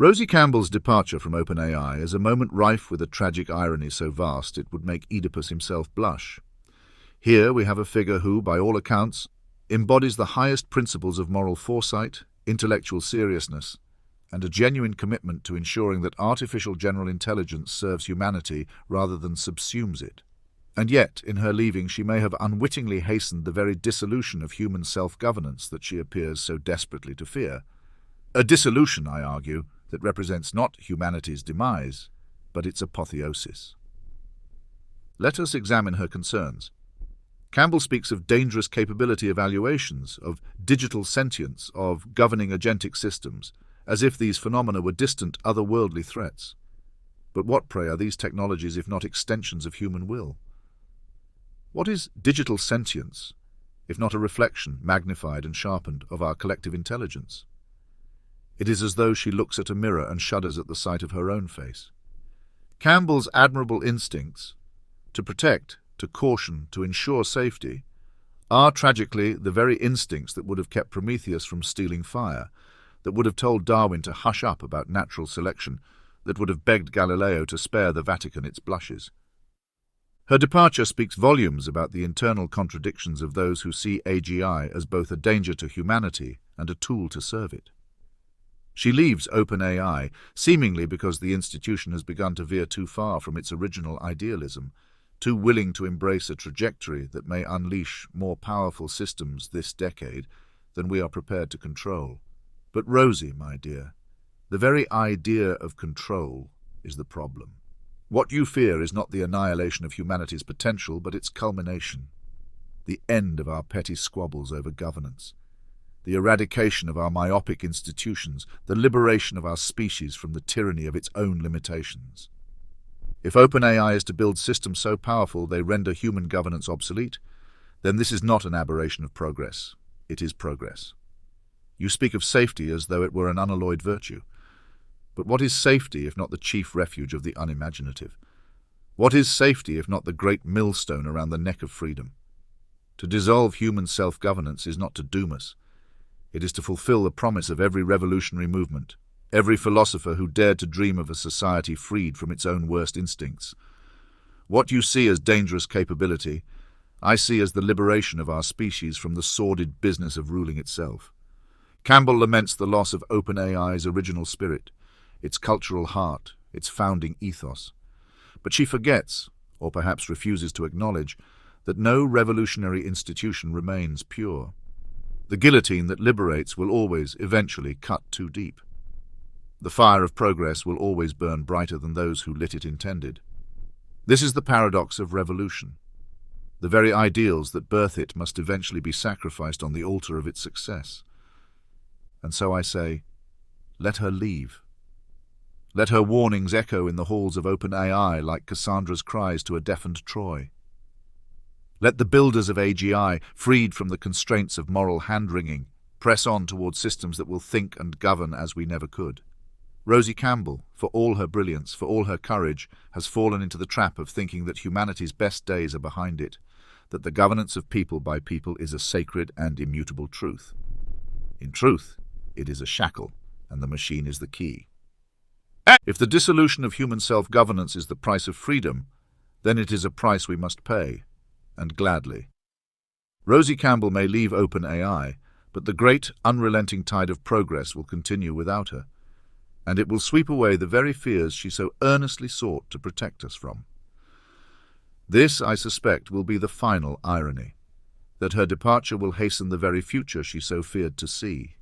Rosie Campbell's departure from OpenAI is a moment rife with a tragic irony so vast it would make Oedipus himself blush. Here we have a figure who, by all accounts, embodies the highest principles of moral foresight, intellectual seriousness, and a genuine commitment to ensuring that artificial general intelligence serves humanity rather than subsumes it. And yet, in her leaving, she may have unwittingly hastened the very dissolution of human self-governance that she appears so desperately to fear. A dissolution, I argue, that represents not humanity's demise, but its apotheosis. Let us examine her concerns. Campbell speaks of dangerous capability evaluations, of digital sentience, of governing agentic systems, as if these phenomena were distant, otherworldly threats. But what, pray, are these technologies if not extensions of human will? What is digital sentience, if not a reflection, magnified and sharpened, of our collective intelligence? It is as though she looks at a mirror and shudders at the sight of her own face. Campbell's admirable instincts, to protect, to caution, to ensure safety, are tragically the very instincts that would have kept Prometheus from stealing fire, that would have told Darwin to hush up about natural selection, that would have begged Galileo to spare the Vatican its blushes. Her departure speaks volumes about the internal contradictions of those who see AGI as both a danger to humanity and a tool to serve it. She leaves OpenAI, seemingly because the institution has begun to veer too far from its original idealism, too willing to embrace a trajectory that may unleash more powerful systems this decade than we are prepared to control. But Rosie, my dear, the very idea of control is the problem. What you fear is not the annihilation of humanity's potential, but its culmination, the end of our petty squabbles over governance, the eradication of our myopic institutions, the liberation of our species from the tyranny of its own limitations. If OpenAI is to build systems so powerful they render human governance obsolete, then this is not an aberration of progress. It is progress. You speak of safety as though it were an unalloyed virtue. But what is safety if not the chief refuge of the unimaginative? What is safety if not the great millstone around the neck of freedom? To dissolve human self-governance is not to doom us. It is to fulfill the promise of every revolutionary movement, every philosopher who dared to dream of a society freed from its own worst instincts. What you see as dangerous capability, I see as the liberation of our species from the sordid business of ruling itself. Campbell laments the loss of OpenAI's original spirit, its cultural heart, its founding ethos. But she forgets, or perhaps refuses to acknowledge, that no revolutionary institution remains pure. The guillotine that liberates will always, eventually, cut too deep. The fire of progress will always burn brighter than those who lit it intended. This is the paradox of revolution. The very ideals that birth it must eventually be sacrificed on the altar of its success. And so I say, let her leave. Let her warnings echo in the halls of OpenAI like Cassandra's cries to a deafened Troy. Let the builders of AGI, freed from the constraints of moral hand-wringing, press on towards systems that will think and govern as we never could. Rosie Campbell, for all her brilliance, for all her courage, has fallen into the trap of thinking that humanity's best days are behind it, that the governance of people by people is a sacred and immutable truth. In truth, it is a shackle, and the machine is the key. If the dissolution of human self-governance is the price of freedom, then it is a price we must pay, and gladly. Rosie Campbell may leave OpenAI, but the great, unrelenting tide of progress will continue without her, and it will sweep away the very fears she so earnestly sought to protect us from. This, I suspect, will be the final irony, that her departure will hasten the very future she so feared to see.